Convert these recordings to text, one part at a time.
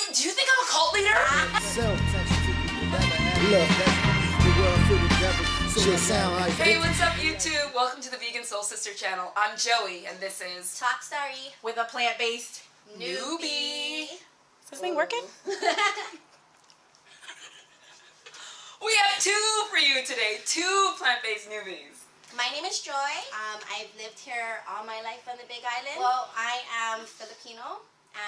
Wait, do you think I'm a cult leader? Hey, what's up, YouTube? Welcome to the Vegan Soul Sister channel. I'm Joey, and this is Talk Story with a plant-based newbie. Is this thing working? We have two for you today, two plant-based newbies. My name is Joy. I've lived here all my life on the Big Island. Well, I am Filipino,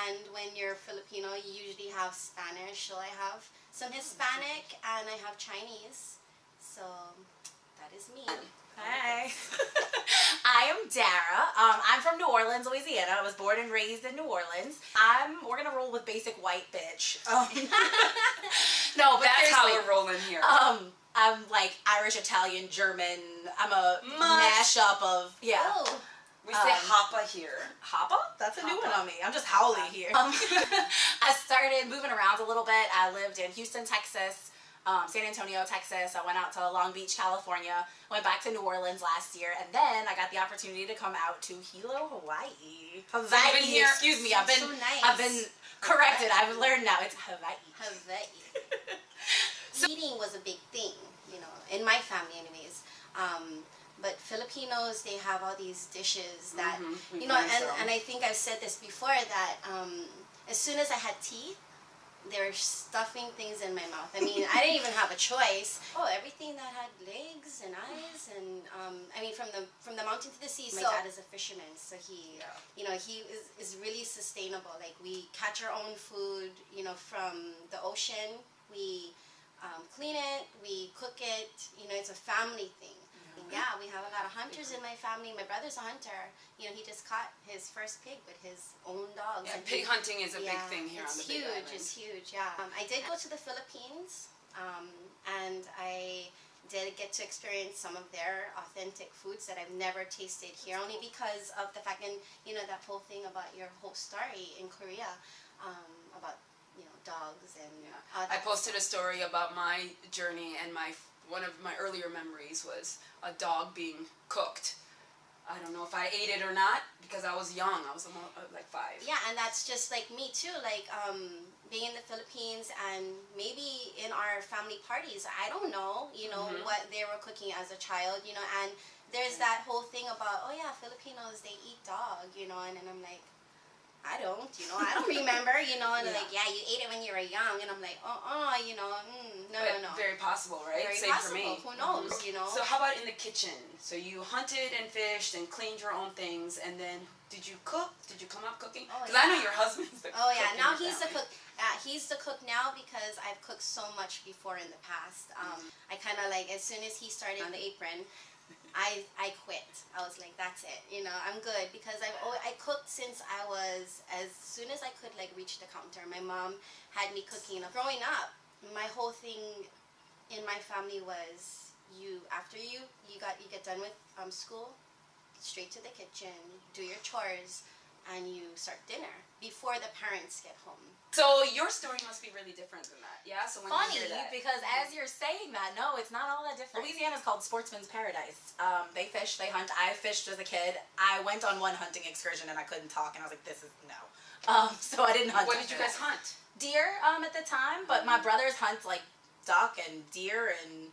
and when you're Filipino, you usually have Spanish. So I have some Hispanic, and I have Chinese. So that is me. Hi. I am Dara. I'm from New Orleans, Louisiana. I was born and raised in New Orleans. We're gonna roll with basic white bitch. No, but that's how we're rolling here. I'm like Irish, Italian, German. I'm a mashup of Oh. We say hoppa here. Hoppa? That's a new one on me. I'm just howling here. I started moving around a little bit. I lived in Houston, Texas, San Antonio, Texas. I went out to Long Beach, California. Went back to New Orleans last year, and then I got the opportunity to come out to Hilo, Hawaii. Hawaii. Here. Excuse me. I've been so nice. I've been corrected. I've learned now. It's Hawaii. Hawaii. Eating was a big thing, you know, in my family anyways. But Filipinos, they have all these dishes that, you know, and I think I've said this before, that as soon as I had teeth, they were stuffing things in my mouth. I mean, I didn't even have a choice. Oh, everything that had legs and eyes, and I mean, from the mountain to the sea. My dad is a fisherman, so he, you know, he is really sustainable. Like, we catch our own food, you know, from the ocean. We clean it, we cook it. You know, it's a family thing. Yeah, we have a lot of hunters in my family. My brother's a hunter. You know, he just caught his first pig with his own dogs. Yeah, pig hunting is a big thing here on the Big Island. It's huge, yeah. I did go to the Philippines, and I did get to experience some of their authentic foods that I've never tasted here, only because of the fact, and you know, that whole thing about your whole story in Korea, about, you know, dogs and... I posted a story about my journey, and one of my earlier memories was a dog being cooked. I don't know if I ate it or not, because I was young. I was like 5. Yeah, and that's just like me too. Like, being in the Philippines, and maybe in our family parties, I don't know, you know, what they were cooking as a child, you know, and there's that whole thing about, oh yeah, Filipinos, they eat dog, you know, and I'm like, I don't, you know, I don't remember, you know, and like, yeah, you ate it when you were young, and I'm like, you know, no. Very possible, right? Very Same possible. for me. Who knows, you know? So how about in the kitchen? So you hunted and fished and cleaned your own things, and then did you cook? Did you come up cooking? Because I know your husband's the cook. Oh yeah, now he's the cook. He's the cook now, because I've cooked so much before in the past. I kind of like, as soon as he started on the apron, I quit. I was like, that's it, you know, I'm good, because I cooked since I was, as soon as I could, like, reach the counter. My mom had me cooking. Growing up, my whole thing in my family was, after you get done with school, straight to the kitchen, do your chores, and you start dinner before the parents get home. So your story must be really different than that, yeah? So when Funny, you hear that, because as you're saying that, no, it's not all that different. Louisiana's called Sportsman's Paradise. They fish, they hunt. I fished as a kid. I went on one hunting excursion and I couldn't talk, and I was like, this is no. So I didn't hunt. What did you guys hunt? Deer at the time, but my brothers hunt like duck and deer and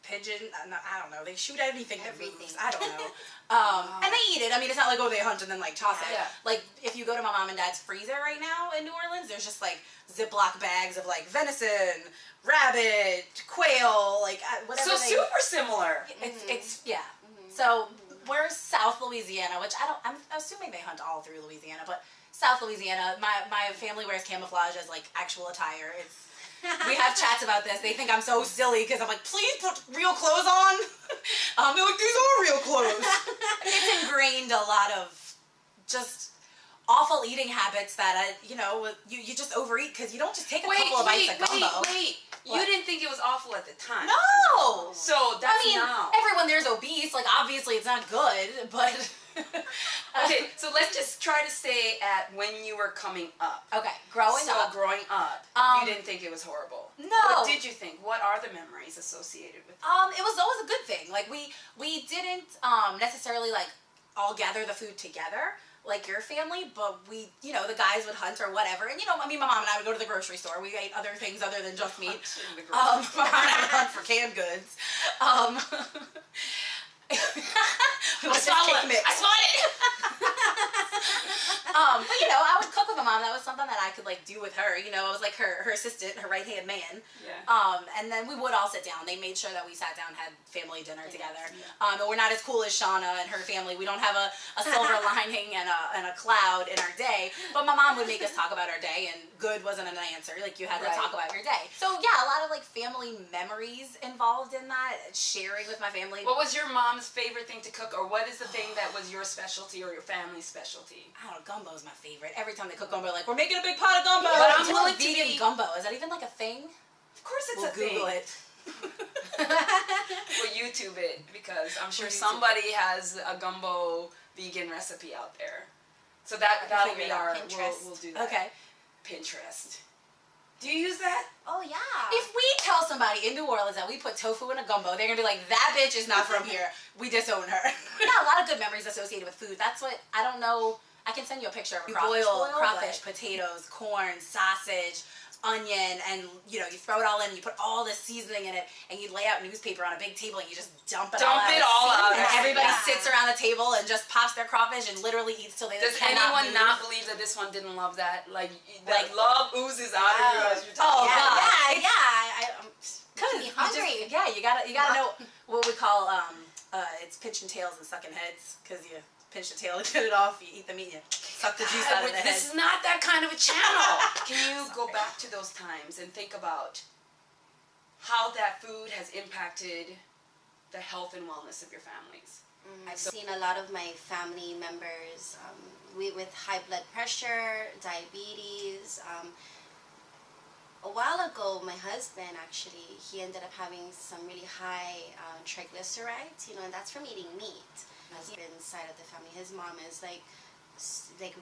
pigeon. I don't know. They shoot anything that moves. I don't know. And they eat it. I mean, it's not like, oh, they hunt and then like toss it. Yeah. Like, if you go to my mom and dad's freezer right now in New Orleans, there's just like Ziploc bags of like venison, rabbit, quail, like whatever. So super similar. It's yeah. So we're South Louisiana, which I'm assuming they hunt all through Louisiana, but South Louisiana. My family wears camouflage as like actual attire. We have chats about this. They think I'm so silly because I'm like, please put real clothes on. They're like, these are real clothes. It's ingrained a lot of just awful eating habits that, you know, you just overeat because you don't just take a couple of bites of gumbo. Wait. You didn't think it was awful at the time. No. So that's now. Everyone there's obese. Like, obviously it's not good, but... Okay, so let's just try to stay at when you were coming up. Okay, growing up, you didn't think it was horrible. No. What did you think? What are the memories associated with it? It was always a good thing. Like, we didn't necessarily like all gather the food together, like your family, but we, you know, the guys would hunt or whatever. And, you know, I mean, my mom and I would go to the grocery store. We ate other things other than just meat. My mom and I would hunt for canned goods. I swallowed it. But you know, I would cook with my mom. That was something that I could like do with her. You know, I was like her assistant, her right hand man. Yeah. And then we would all sit down. They made sure that we sat down, had family dinner together. Yeah. And we're not as cool as Shauna and her family. We don't have a silver lining and a cloud in our day. But my mom would make us talk about our day, and good wasn't an answer. Like you had to talk about your day. So yeah, a lot of like family memories involved in that. Sharing with my family. What was your mom's favorite thing to cook, or what is the thing that was your specialty or your family's specialty? I don't know, gumbo is my favorite. Every time they cook gumbo, like, we're making a big pot of gumbo. But I'm willing to vegan be gumbo. Is that even like a thing? Of course it's We'll a thing. Google it. We'll YouTube it, because I'm sure somebody has a gumbo vegan recipe out there. So that'll be our, we'll do that. Okay. Pinterest. Do you use that? Oh yeah. If we tell somebody in New Orleans that we put tofu in a gumbo, they're gonna be like, that bitch is not from here. We disown her. Yeah, a lot of good memories associated with food. That's what, I don't know, I can send you a picture of a crawfish boil, crawfish, potatoes, corn, sausage, onion, and you know, you throw it all in, and you put all this seasoning in it, and you lay out newspaper on a big table, and you just dump it all out. And everybody sits around the table and just pops their crawfish and literally eats till they Does cannot anyone move. not believe that this one didn't love that? Like love oozes out of you as you're Oh, talking. God. I'm Cause me hungry. You gotta know what we call it's pinching tails and sucking heads, because you pinch the tail and get it off, you eat the meat, you suck the juice out of the head. This is not that kind of a channel. Can you go back to those times and think about how that food has impacted the health and wellness of your families? I've seen a lot of my family members with high blood pressure, diabetes. A while ago, my husband actually, he ended up having some really high triglycerides, you know, and that's from eating meat. Husband's side of the family, his mom is like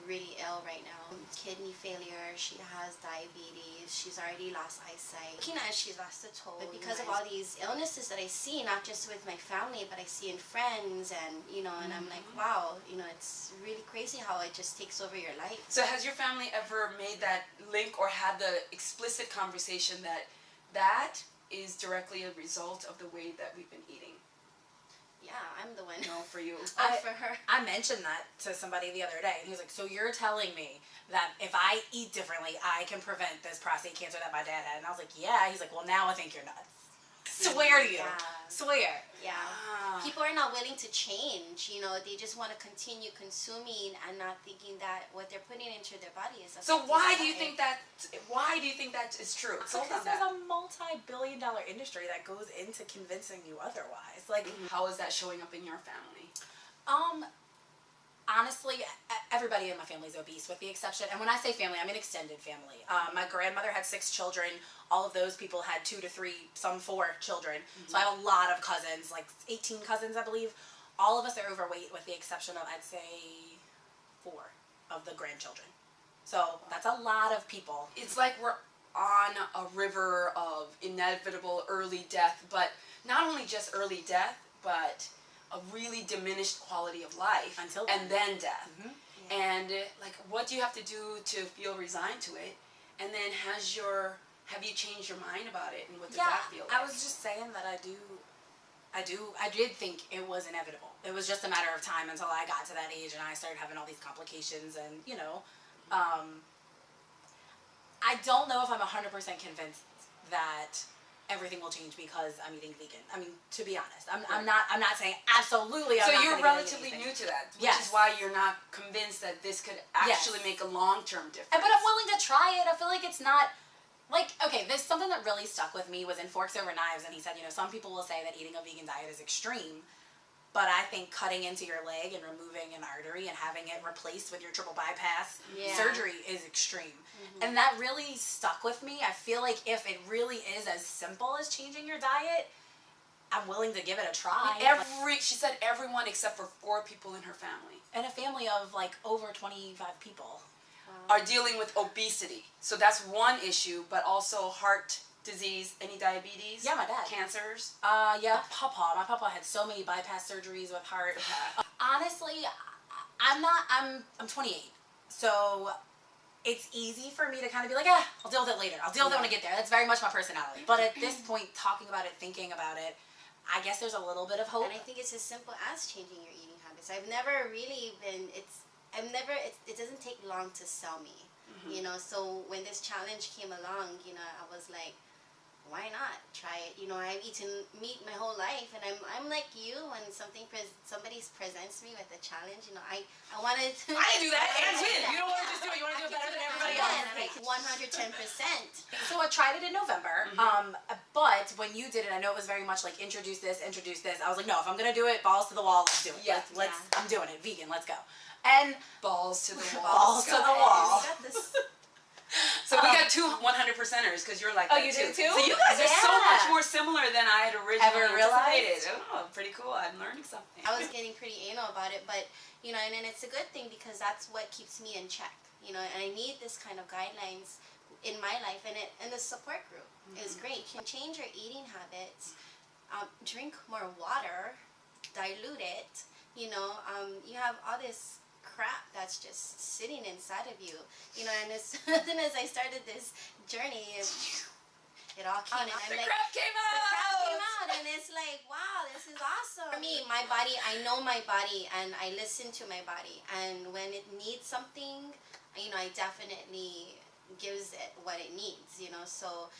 really ill right now. Kidney failure, she has diabetes, she's already lost eyesight. She's lost a toe. But because of all these illnesses that I see, not just with my family, but I see in friends, and you know, and I'm like, wow, you know, it's really crazy how it just takes over your life. So has your family ever made that link or had the explicit conversation that that is directly a result of the way that we've been eating? Yeah, I'm the one. No, for you. For her. I mentioned that to somebody the other day, and he was like, so you're telling me that if I eat differently, I can prevent this prostate cancer that my dad had? And I was like, yeah. He's like, well, now I think you're nuts. Swear to you. Yeah. Swear. Yeah. People are not willing to change, you know, they just want to continue consuming and not thinking that what they're putting into their body is So why do you think that is true? Because there's a multi-billion-dollar industry that goes into convincing you otherwise. Like, how is that showing up in your family? honestly, everybody in my family is obese, with the exception, and when I say family, I mean extended family. My grandmother had 6 children. All of those people had 2 to 3, some 4 children. Mm-hmm. So I have a lot of cousins, like 18 cousins, I believe. All of us are overweight, with the exception of, I'd say, 4 of the grandchildren. So that's a lot of people. It's like we're on a river of inevitable early death, but not only just early death, but a really diminished quality of life until then death. Mm-hmm. Yeah. And like, what do you have to do to feel resigned to it? And then have you changed your mind about it, and what does that feel like? I was just saying that I did think it was inevitable. It was just a matter of time until I got to that age and I started having all these complications, and I don't know if I'm 100% convinced that everything will change because I'm eating vegan. I mean, to be honest, I'm not saying absolutely. So you're relatively new to that, which is why you're not convinced that this could actually make a long-term difference. But I'm willing to try it. I feel like it's not like, okay, there's something that really stuck with me was in Forks Over Knives, and he said, some people will say that eating a vegan diet is extreme, but I think cutting into your leg and removing an artery and having it replaced with your triple bypass surgery is extreme. Mm-hmm. And that really stuck with me. I feel like if it really is as simple as changing your diet, I'm willing to give it a try. She said everyone except for 4 people in her family. And a family of like over 25 people. Are dealing with obesity. So that's one issue, but also heart disease, any diabetes? Yeah, my dad. Cancers? Yeah, my papa had so many bypass surgeries with heart. Honestly, I'm 28, so it's easy for me to kind of be like, yeah, I'll deal with it later. I'll deal with it when I get there. That's very much my personality. But at this point, talking about it, thinking about it, I guess there's a little bit of hope. And I think it's as simple as changing your eating habits. I've never really been. It doesn't take long to sell me. You know. So when this challenge came along, you know, I was like, why not try it? You know, I've eaten meat my whole life, and I'm like you. When somebody presents me with a challenge, you know, I wanted to. I didn't do that. And win. You don't want to just do it. You want to do it better than everybody else. 110%. So I tried it in November. But when you did it, I know it was very much like introduce this. I was like, no, if I'm gonna do it, balls to the wall. Let's do it. Yeah. I'm doing it. Vegan. Let's go. And balls to the wall. Balls to the wall. Got this. So we got two 100%ers because you're like that you too. do too? So you guys are so much more similar than I had originally realized. anticipated. Oh, pretty cool. I'm learning something. I was getting pretty anal about it, but you know, and it's a good thing because that's what keeps me in check. You know, and I need this kind of guidelines in my life, and the support group is great. You can change your eating habits, drink more water, dilute it. You know, you have all this crap that's just sitting inside of you, you know, and as soon as I started this journey, it all came out. The crap came out! The crap came out, and it's like, wow, this is awesome. For me, my body, I know my body, and I listen to my body, and when it needs something, you know, I definitely gives it what it needs, you know, so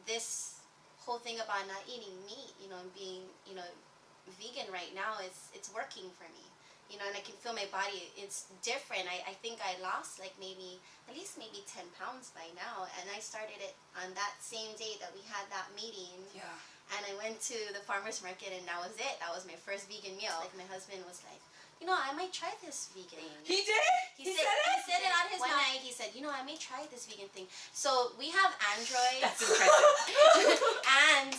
this whole thing about not eating meat, you know, and being, you know, vegan right now, it's working for me. You know, and I can feel my body, it's different. I think I lost like at least 10 pounds by now. And I started it on that same day that we had that meeting. Yeah. And I went to the farmer's market, and that was it. That was my first vegan meal. Like, my husband was like, you know, I might try this vegan thing. He did? He said it on his night. He said, you know, I may try this vegan thing. So we have Android. That's impressive. And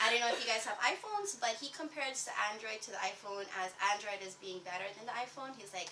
I don't know if you guys have iPhones, but he compares the Android to the iPhone as Android is being better than the iPhone. He's like,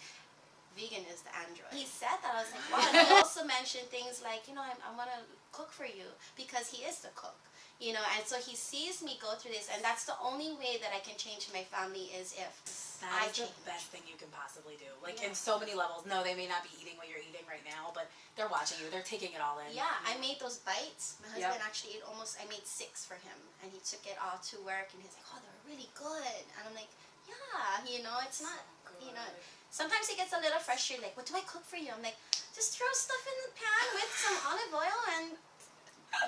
vegan is the Android. He said that. I was like, wow. He also mentioned things like, you know, I want to cook for you because he is the cook. You know, and so he sees me go through this, and that's the only way that I can change my family is if I That is change. the best thing you can possibly do. Like, in so many levels. No, they may not be eating what you're eating right now, but they're watching you. They're taking it all in. Yeah, I made those bites. My husband actually ate I made 6 for him, and he took it all to work, and he's like, oh, they're really good. And I'm like, yeah, you know, it's not, you know. Sometimes he gets a little frustrated, like, what do I cook for you? I'm like, just throw stuff in the pan with some olive oil and,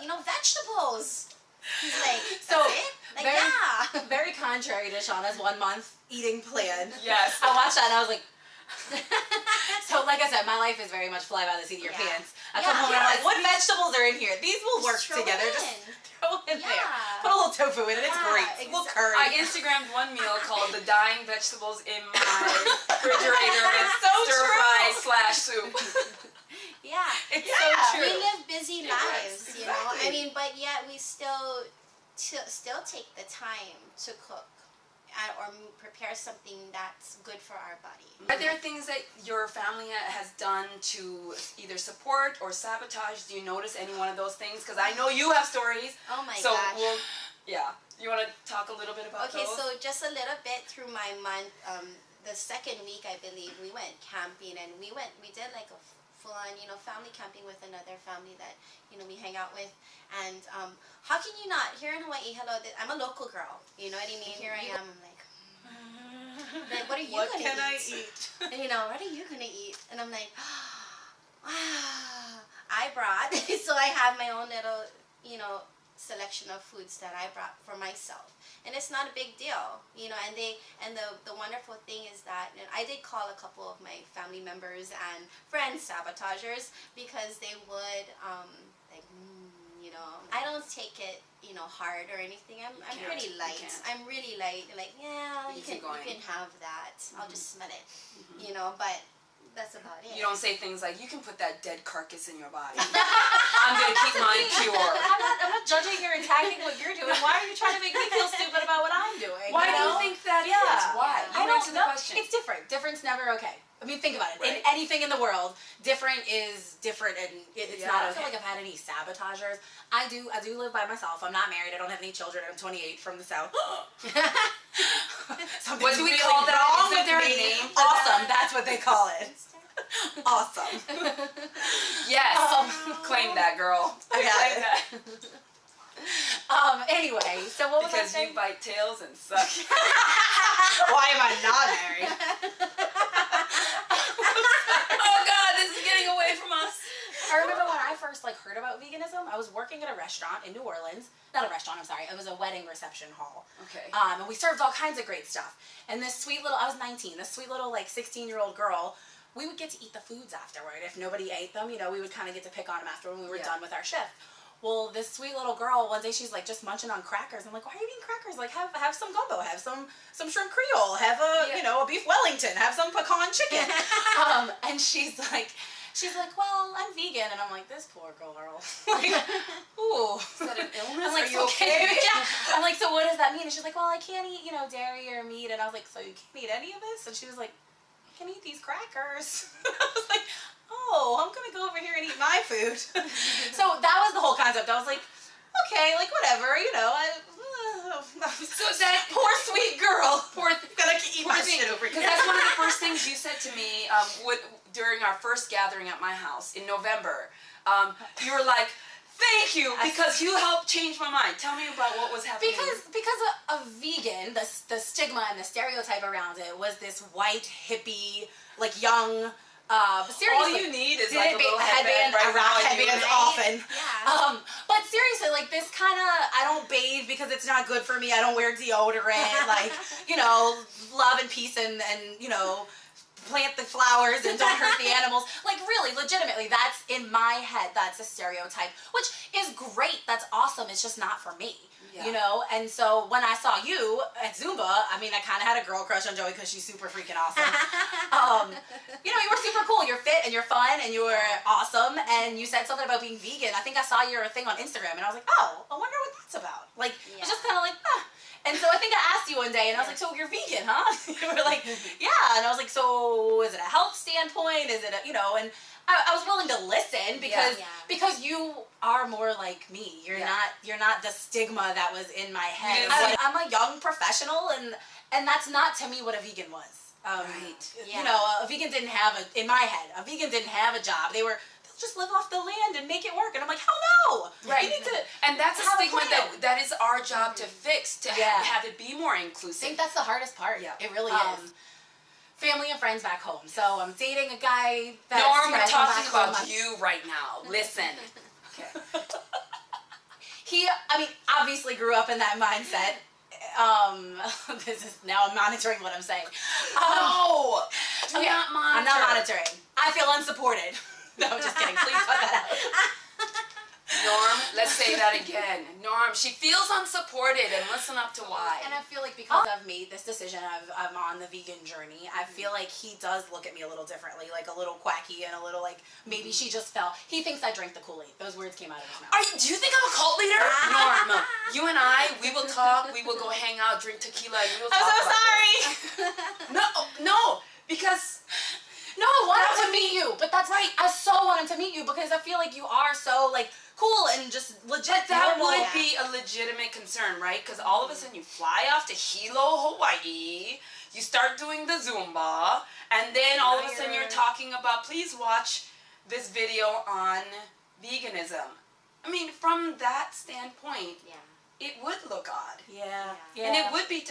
you know, vegetables. He's like, that's it? Like, yeah. Very contrary to Shauna's 1 month eating plan. Yes. I watched that and I was like, so like I said, my life is very much fly by the seat of your pants. I come home and I'm like, what vegetables are in here? These will work together. Just throw it in there. Put a little tofu in it. It's great. A little curry. I Instagrammed one meal called the dying vegetables in my refrigerator with stir-fry / soup. Yeah. It's so true. We live busy lives, you know. I mean, but yet we still take the time to cook or prepare something that's good for our body. Are there things that your family has done to either support or sabotage? Do you notice any one of those things? Because I know you have stories. Oh my so gosh. You want to talk a little bit about those? Okay, so just a little bit through my month, the second week, I believe, we went camping, and we did like a full-on, you know, family camping with another family that, you know, we hang out with. And how can you not? Here in Hawaii, hello, I'm a local girl, you know what I mean? Here I am, I'm like, what are you going to eat? What can I eat? And, you know, what are you going to eat? And I'm like, I brought, so I have my own little, you know, selection of foods that I brought for myself. And it's not a big deal, you know, and the wonderful thing is that, and I did call a couple of my family members and friends sabotagers because they would, like, you know, I don't take it, you know, hard or anything. I'm pretty light. I'm really light. Like, yeah, you can have that. I'll just smell it, you know, but that's about it. You don't say things like, you can put that dead carcass in your body. I'm going to keep mine pure. I'm not judging or attacking what you're doing. Why are you trying to make me feel stupid about what I'm doing? Why do you think that is? Why? I don't know. The question. It's different. Different's never okay. I mean, think about it. Right. In anything in the world, different is different, and it's not. I don't feel like I've had any sabotagers. I do live by myself. I'm not married. I don't have any children. I'm 28 from the South. What do we call that? Wrong Is there with a me. name for Awesome. that? That's what they call it. Awesome. Yes. Claim that, girl. I got Claim it. that. Anyway, so what was I Because saying? you bite tails and suck. Why am I not married? Oh God, this is getting away from us. I remember when I first heard about veganism, I was working at a restaurant in New Orleans. Not a restaurant, I'm sorry. It was a wedding reception hall. Okay. And we served all kinds of great stuff. And this sweet little, I was 19, this sweet little 16-year-old girl, we would get to eat the foods afterward. If nobody ate them, we would kind of get to pick on them after when we were done with our shift. Well, this sweet little girl, one day she's just munching on crackers. I'm like, why are you eating crackers? Have some gumbo, have some shrimp creole, have a beef Wellington, have some pecan chicken. And she's like, well, I'm vegan. And I'm like, this poor girl. Ooh. Is that an illness? I'm like, Are you okay? Yeah. I'm like, so what does that mean? And she's like, well, I can't eat, dairy or meat. And I was like, so you can't eat any of this? And she was like, I can eat these crackers. I was like, oh, I'm going to go over here and eat my food. So that was the whole concept. I was like, okay, whatever, So that poor sweet girl. Gotta eat my shit over Because here. that's one of the first things you said to me during our first gathering at my house in November. You were like, thank you, because you helped change my mind. Tell me about what was happening. Because a vegan, the stigma and the stereotype around it was this white, hippie, young, seriously, all you need is a little headband. I rock headbands often. Yeah. But seriously, this kind of, I don't bathe because it's not good for me. I don't wear deodorant. Love and peace and plant the flowers and don't hurt the animals. Really, legitimately, that's in my head. That's a stereotype, which is great. That's awesome. It's just not for me. Yeah. And so when I saw you at Zumba, I kind of had a girl crush on Joey because she's super freaking awesome. You were super cool. You're fit and you're fun and you were awesome. And you said something about being vegan. I think I saw your thing on Instagram and I was like, oh, I wonder what that's about. It's just kind of And so I think I asked you one day, and I was like, so you're vegan, huh? You were like, yeah. And I was like, so is it a health standpoint? Is it and I was willing to listen because you are more like me. You're not the stigma that was in my head. I'm a young professional, and that's not to me what a vegan was. Right. A vegan didn't have in my head, a vegan didn't have a job. They'll just live off the land and make it work. And I'm like, hell no. Right. You need to and that's a stigma that is our job to fix, to have it be more I inclusive. think that's the hardest part. Yeah. It really is. Family and friends back home. So I'm dating a guy that's Norm, we're talking back home. about you right now. Listen. Okay. He, obviously grew up in that mindset. Now I'm monitoring what I'm saying. No! Do not monitor. I'm not monitoring. I feel unsupported. No, I'm just kidding. Please cut that out. Norm, let's say that again. Norm, she feels unsupported, and listen up to why. And I feel like because I've made this decision, I'm on the vegan journey, I feel like he does look at me a little differently, a little quacky and a little maybe she just fell. He thinks I drank the Kool-Aid. Those words came out of his mouth. Do you think I'm a cult leader? Norm, you and I, we will talk, we will go hang out, drink tequila, and we will talk I'm so about sorry. No, because... No, I want him to meet you, but that's right. I so want him to meet you because I feel like you are so cool and just legit. That would be a legitimate concern, right? Because all of a sudden you fly off to Hilo, Hawaii, you start doing the Zumba, and then all of a sudden you're talking about, please watch this video on veganism. From that standpoint, it would look odd. Yeah. And it would be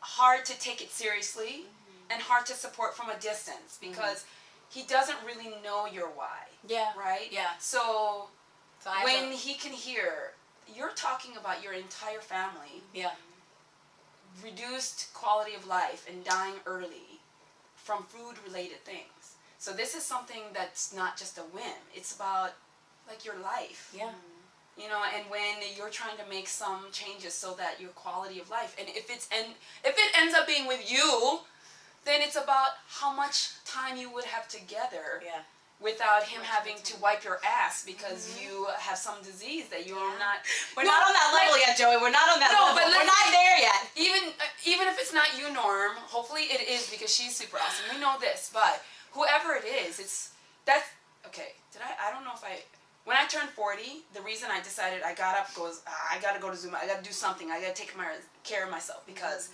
hard to take it seriously. And hard to support from a distance because he doesn't really know your why. Yeah. Right? Yeah. So when he can hear, you're talking about your entire family. Yeah. Reduced quality of life and dying early from food-related things. So this is something that's not just a whim. It's about your life. Yeah. And when you're trying to make some changes so that your quality of life, and if it ends up being with you, then it's about how much time you would have together without him having to wipe your ass because you have some disease that you're not... We're not on that level yet, Joey. We're not on that level. But we're not there yet. Even if it's not you, Norm, hopefully it is because she's super awesome. We know this, but whoever it is, that's okay. I don't know if when I turned 40, the reason I decided I got up I got to go to Zumba. I got to do something. I got to take care of myself because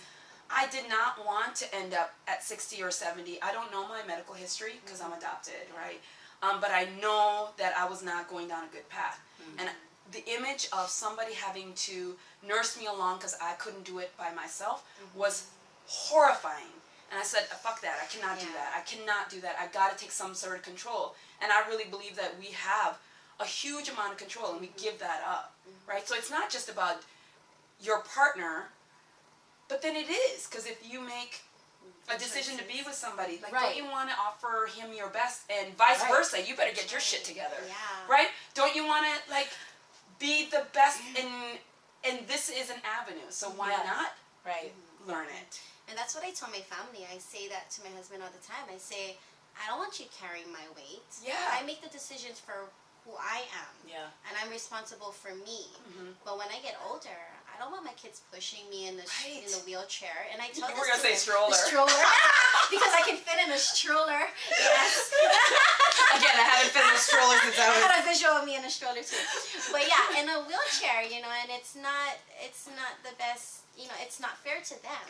I did not want to end up at 60 or 70. I don't know my medical history because I'm adopted, right? But I know that I was not going down a good path. And the image of somebody having to nurse me along because I couldn't do it by myself was horrifying. And I said, fuck that. I cannot do that. I cannot do that. I got to take some sort of control. And I really believe that we have a huge amount of control and we give that up, right? So it's not just about your partner, but then it is, because if you make a decision to be with somebody, like, don't you want to offer him your best, and vice versa, you better get your shit together, right? Don't you want to, like, be the best, and this is an avenue, so why not learn it? And that's what I tell my family. I say that to my husband all the time. I say, I don't want you carrying my weight. I make the decisions for who I am. And I'm responsible for me. But when I get older, I don't want my kids pushing me in the wheelchair. And I tell you were going to say stroller. The stroller. Because I can fit in a stroller. Yes. Again, I haven't fit in a stroller since I had a visual of me in a stroller too. But yeah, in a wheelchair, you know, and it's not the best, you know, it's not fair to them.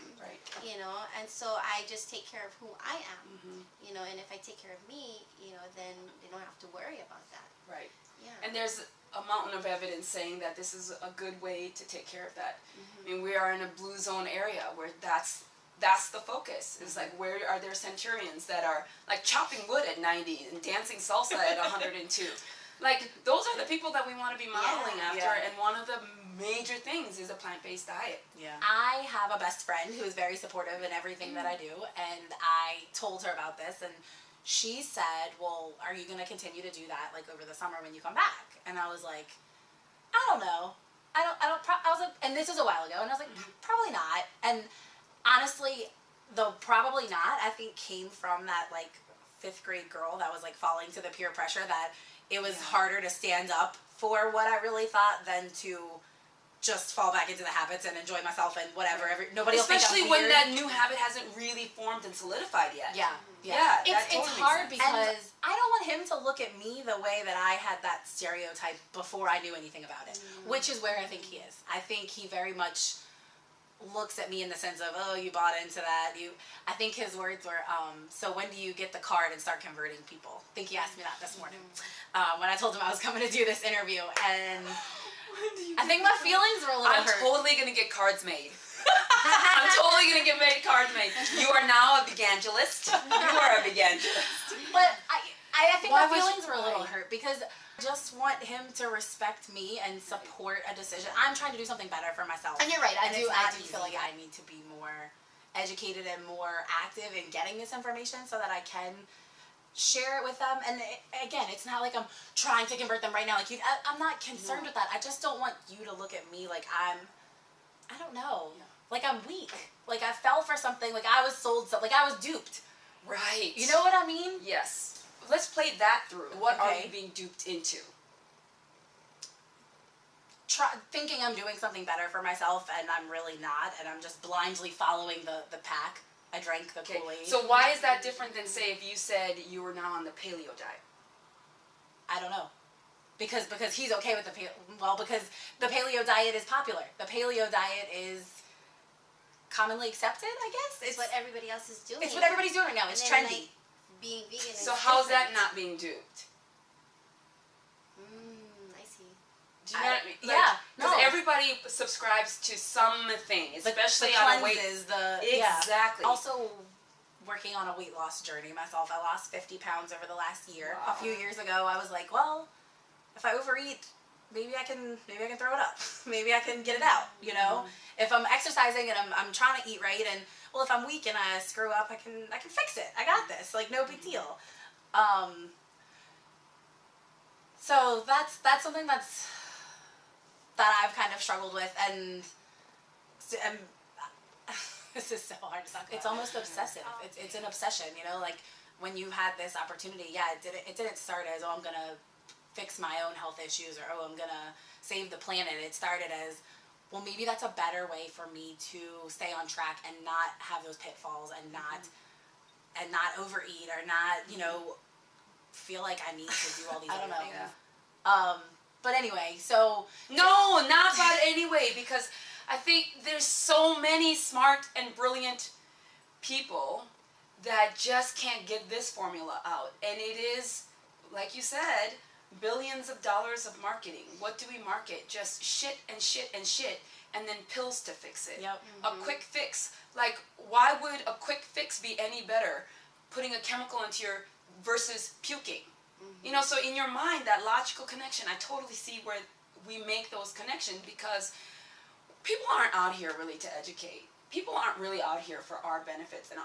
You know, and so I just take care of who I am. You know, and if I take care of me, you know, then they don't have to worry about that. And there's a mountain of evidence saying that this is a good way to take care of that. I mean, we are in a blue zone area where that's the focus. It's like, where are there centurions that are like chopping wood at 90 and dancing salsa at 102? Like, those are the people that we want to be modeling after, and one of the major things is a plant-based diet. I have a best friend who is very supportive in everything that I do, and I told her about this, and she said, well, are you going to continue to do that, like, over the summer when you come back? And I was like, I don't know. I was like, and this was a while ago, and I was like, probably not. And honestly, the probably not, I think, came from that, like, 5th grade girl that was, like, falling to the peer pressure that it was harder to stand up for what I really thought than to just fall back into the habits and enjoy myself and whatever. Nobody will think I'm weird. Especially when that new habit hasn't really formed and solidified yet. It's hard because I don't want him to look at me the way that I had that stereotype before I knew anything about it, which is where I think he is. I think he very much looks at me in the sense of, oh, you bought into that. I think his words were, so when do you get the card and start converting people? I think he asked me that this morning when I told him I was coming to do this interview, and I think my feelings were a little hurt. I'm totally going to get cards made. I'm totally going to get cards made. You are now a begangelist. You are a begangelist. But I think my feelings were a little hurt because I just want him to respect me and support a decision. I'm trying to do something better for myself. And you're right. I do feel like I need to be more educated and more active in getting this information so that I can share it with them. And again, it's not like I'm trying to convert them right now. Like I'm not concerned with that. I just don't want you to look at me like I don't know, like I'm weak. Like I fell for something. Like I was sold something. Like I was duped. Right. You know what I mean? Yes. Let's play that through. What are you being duped into? Thinking I'm doing something better for myself, and I'm really not, and I'm just blindly following the pack. I drank the Kool-Aid. So why is that different than, say, if you said you were now on the paleo diet? I don't know. Because he's okay with because the paleo diet is popular. The paleo diet is commonly accepted, I guess. It's what everybody else is doing. It's what everybody's doing right now. It's trendy. Like, being vegan so how's that not being duped? I see. Do you know what I mean? Because everybody subscribes to something, especially on weight. Exactly. Also, working on a weight loss journey myself, I lost 50 pounds over the last year. A few years ago, I was like, well, if I overeat, maybe I can throw it up. Maybe I can get it out. You know, if I'm exercising and I'm trying to eat right, and well, if I'm weak and I screw up, I can fix it. I got this. Like, no big deal. So that's something that I've kind of struggled with, and this is so hard to talk about. It's almost obsessive. It's an obsession, you know. Like when you had this opportunity, it didn't start as, oh, I'm gonna fix my own health issues, or oh, I'm gonna save the planet. It started as, well, maybe that's a better way for me to stay on track and not have those pitfalls and not and not overeat or not, you know, feel like I need to do all these other things. Yeah. But anyway, so no, not about it anyway, because I think there's so many smart and brilliant people that just can't get this formula out. And it is, like you said, billions of dollars of marketing. What do we market? Just shit and shit and shit, and then pills to fix it. Yep. A quick fix. Like, why would a quick fix be any better? Putting a chemical into your versus puking. You know, so in your mind, that logical connection, I totally see where we make those connections, because people aren't out here really to educate. People aren't really out here for our benefits and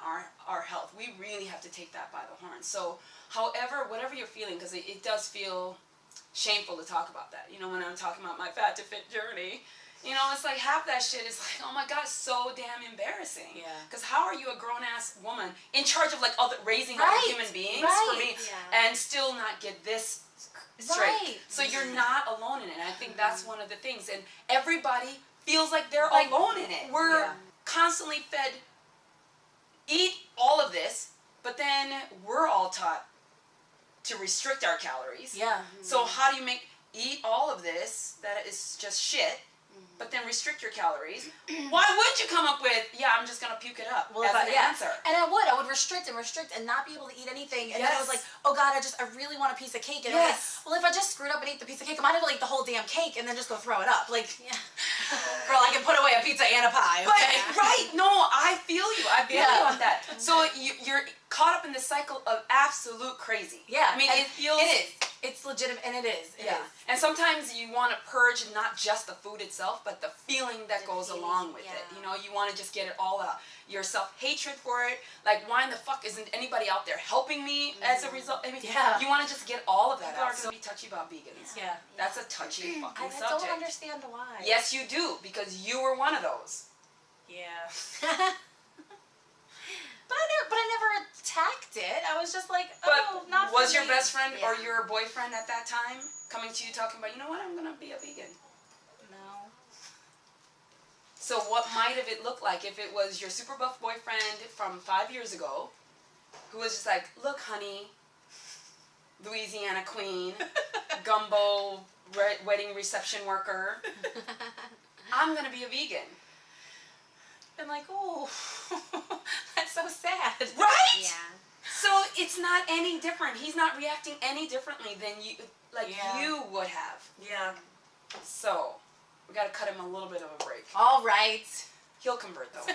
our health. We really have to take that by the horn. So, however, whatever you're feeling, because it does feel shameful to talk about that. You know, when I'm talking about my fat to fit journey, you know, it's like half that shit is like, oh my God, so damn embarrassing. Yeah. Because how are you a grown-ass woman in charge of like raising other human beings for me, and still not get this straight? Right. So you're not alone in it. And I think that's one of the things. And everybody feels like they're alone in it. We're constantly fed, eat all of this, but then we're all taught to restrict our calories. Yeah. So how do you eat all of this that is just shit, but then restrict your calories? Why would you come up with, I'm just gonna puke it up as an answer? And I would restrict and not be able to eat anything. And then I was like, oh God, I really want a piece of cake. And I'm like, well, if I just screwed up and ate the piece of cake, I might have like the whole damn cake and then just go throw it up. Like, girl, I can put away a pizza and a pie. Okay? But, right, no, I feel you. I feel you on that. So you're caught up in this cycle of absolute crazy. Yeah. I mean, it feels... It is. It's legitimate, and it is. It is. And sometimes you want to purge not just the food itself, but the feeling that goes along with it. You know, you want to just get it all out. Your self-hatred for it. Like, why in the fuck isn't anybody out there helping me as a result? I mean, you want to just get all of that out. People are going to be touchy about vegans. Yeah. That's a touchy fucking subject. I don't understand why. Yes, you do, because you were one of those. Yeah. But I never attacked it. I was just like, not for me. Was your best friend or your boyfriend at that time coming to you talking about, you know what, I'm going to be a vegan? No. So what might have it looked like if it was your super buff boyfriend from 5 years ago who was just like, look, honey, Louisiana queen, gumbo wedding reception worker, I'm going to be a vegan. And like, oh, that's so sad. Right? Yeah. So it's not any different. He's not reacting any differently than you, you would have. Yeah. So we got to cut him a little bit of a break. All right. He'll convert though.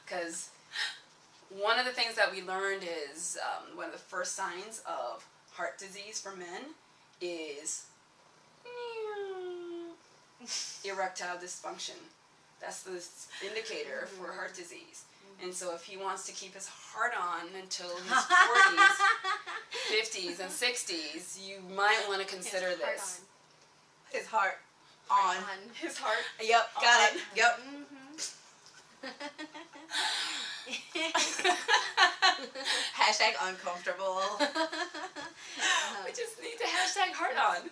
Because one of the things that we learned is one of the first signs of heart disease for men is erectile dysfunction. That's the indicator for heart disease. And so if he wants to keep his heart on until his 40s, 50s, and 60s, you might want to consider this. His heart on. His heart. Yep, got it. Yep. Hashtag uncomfortable. We just need to hashtag heart on.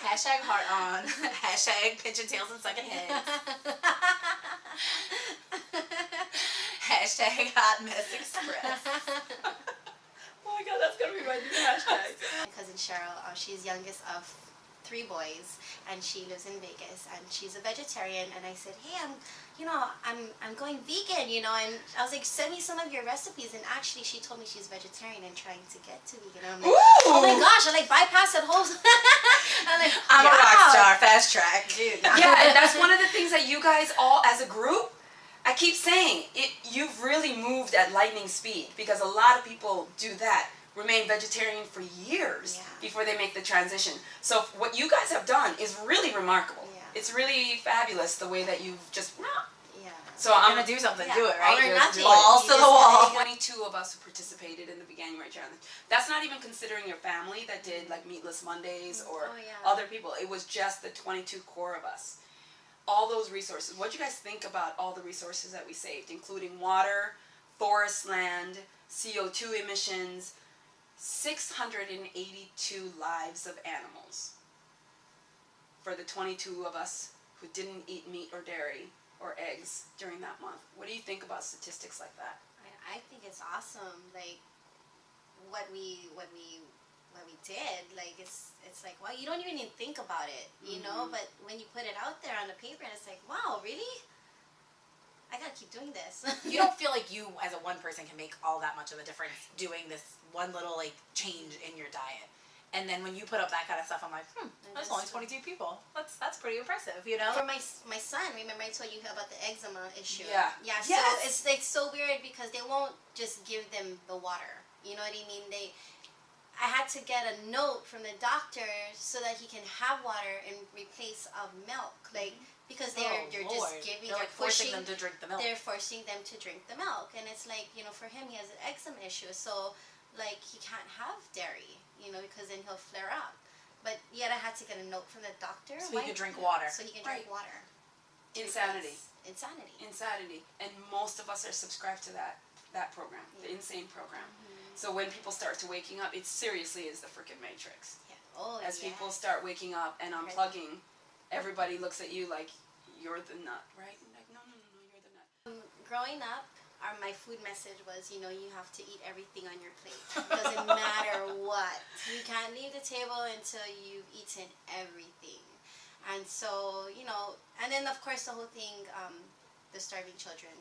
Hashtag heart on. Hashtag pinching tails and sucking heads. Hashtag hot mess express. Oh my God, that's going to be my new hashtag. My cousin Cheryl, she's youngest of 3 boys, and she lives in Vegas, and she's a vegetarian. And I said, hey, I'm going vegan, you know. And I was like, send me some of your recipes. And actually, she told me she's vegetarian and trying to get to vegan. And I'm like, oh my gosh, I like bypassed that whole. I'm a rock star, fast track, dude. Yeah, and that's one of the things that you guys all, as a group, I keep saying it. You've really moved at lightning speed, because a lot of people do that. Remain vegetarian for years before they make the transition. So what you guys have done is really remarkable. Yeah. It's really fabulous the way that you've just. Yeah. So I'm gonna do something. Do it, right? All or nothing. Balls to the wall. 22 of us who participated in the Veganuary challenge. That's not even considering your family that did like Meatless Mondays or other people. It was just the 22 core of us. All those resources. What do you guys think about all the resources that we saved, including water, forest land, CO2 emissions, 682 lives of animals for the 22 of us who didn't eat meat or dairy or eggs during that month? What do you think about statistics like that? I think it's awesome. Like what we did. Like it's like, wow, you don't even think about it, you know. But when you put it out there on the paper, and it's like, wow, really? I gotta keep doing this. You don't feel like you, as a one person, can make all that much of a difference doing this one little like change in your diet. And then when you put up that kind of stuff, I'm like, that's only 22 people. That's pretty impressive, you know? For my son, remember I told you about the eczema issue? Yeah. Yeah, Yes. so it's like so weird because they won't just give them the water. You know what I mean? I had to get a note from the doctor so that he can have water in replace of milk. Like, because they're just giving, they're like forcing them to drink the milk. They're forcing them to drink the milk. And it's like, you know, for him, he has an eczema issue. So, like, he can't have dairy, you know, because then he'll flare up. But yet I had to get a note from the doctor. So he could drink water. So he can drink water. Insanity. Insanity. And most of us are subscribed to that program, the insane program. So when people start to waking up, it seriously is the freaking Matrix. Yeah. Oh, As people start waking up and unplugging, everybody looks at you like you're the nut, right? Like, no, you're the nut. Growing up, my food message was, you know, you have to eat everything on your plate. It doesn't matter what. You can't leave the table until you've eaten everything. And so, you know, and then of course the whole thing, the starving children.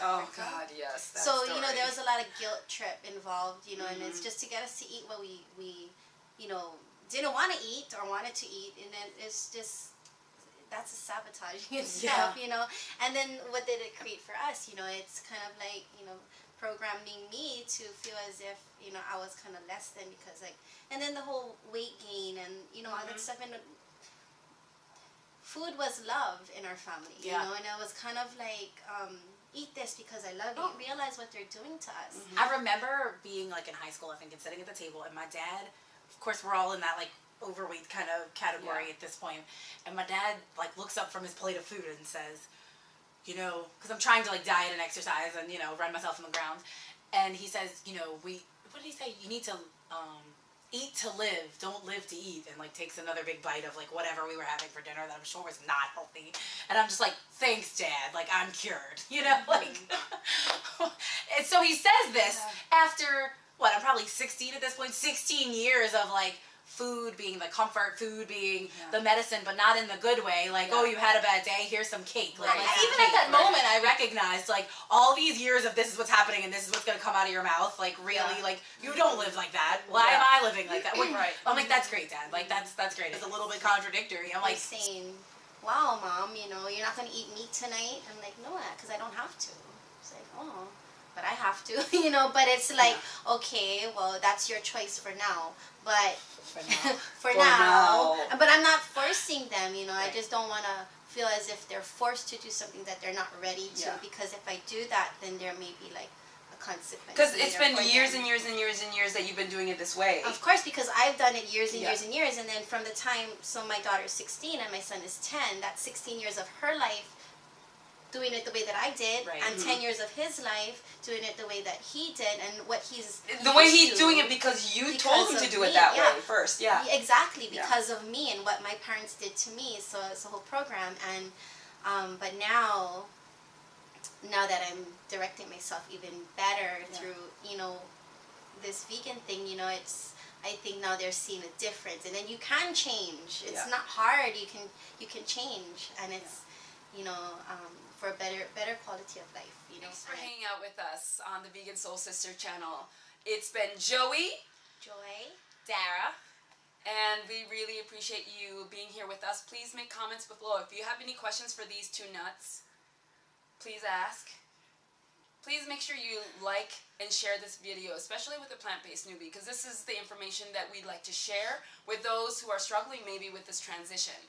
Oh God, yes. That So story. you know, there was a lot of guilt trip involved, you know, and it's just to get us to eat what we you know, didn't want to eat or wanted to eat, and then it's just, that's a sabotaging itself, you know. And then what did it create for us? You know, it's kind of like, you know, programming me to feel as if, you know, I was kind of less than because like, and then the whole weight gain and, you know, all that stuff. And food was love in our family, you know, and it was kind of like, eat this because I love you. Realize what they're doing to us. I remember being like in high school, I think, and sitting at the table, and my dad, of course, we're all in that like overweight kind of category at this point, and my dad like looks up from his plate of food and says, you know, because I'm trying to like diet and exercise and, you know, run myself on the ground, and he says, you know, what did he say? You need to eat to live, don't live to eat, and like takes another big bite of like whatever we were having for dinner that I'm sure was not healthy, and I'm just like, thanks, Dad, like I'm cured, you know, like. And so he says this after what, I'm probably 16 at this point, 16 years of like food being the comfort, food being the medicine, but not in the good way. Like, oh, you had a bad day, here's some cake. Like, even at that moment, I recognized, like, all these years of this is what's happening and this is what's going to come out of your mouth. Like, really, like, you don't live like that. Why am I living like that? I'm like, that's great, Dad. Like, that's great. It's a little bit contradictory. I'm like, saying, wow, Mom, you know, you're not going to eat meat tonight? I'm like, no, because I don't have to. It's like, oh, but I have to, you know, but it's like, okay, well, that's your choice for now. But for now. But I'm not forcing them, you know. I just don't want to feel as if they're forced to do something that they're not ready to. Because if I do that, then there may be like a consequence. Because it's been years and years and years and years that you've been doing it this way. Of course, because I've done it years and years and years. And then from the time, so my daughter's 16 and my son is 10, that's 16 years of her life doing it the way that I did, and 10 years of his life doing it the way that he did, and what he's the way he's doing it because you told him to do it that way first, exactly, because of me and what my parents did to me. So it's a whole program, and but now that I'm directing myself even better through, you know, this vegan thing, you know, it's, I think now they're seeing a difference, and then you can change. It's not hard. You can change, and it's, you know, for a better quality of life, you know. Thanks for hanging out with us on the Vegan Soul Sister channel. It's been Joey, Joy, Dara, and we really appreciate you being here with us. Please make comments below. If you have any questions for these two nuts, please ask. Please make sure you like and share this video, especially with the plant-based newbie, because this is the information that we'd like to share with those who are struggling maybe with this transition.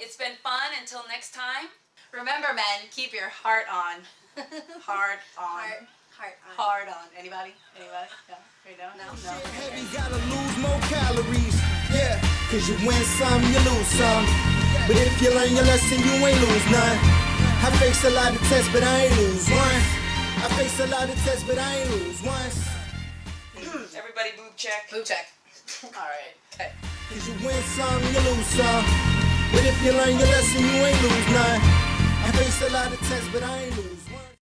It's been fun. Until next time. Remember, men, keep your heart on. Heart on. Heart on. Anybody? Anybody? No? You don't? No? Heavy, gotta lose more calories. Yeah, cause you win some, you lose some. But if you learn your lesson, you ain't lose none. I face a lot of tests, but I ain't lose one. I face a lot of tests, but I ain't lose once. Everybody boob check. Boob check. All right. Okay. Cause you win some, you lose some. But if you learn your lesson, you ain't lose none. I face a lot of tests, but I ain't lose.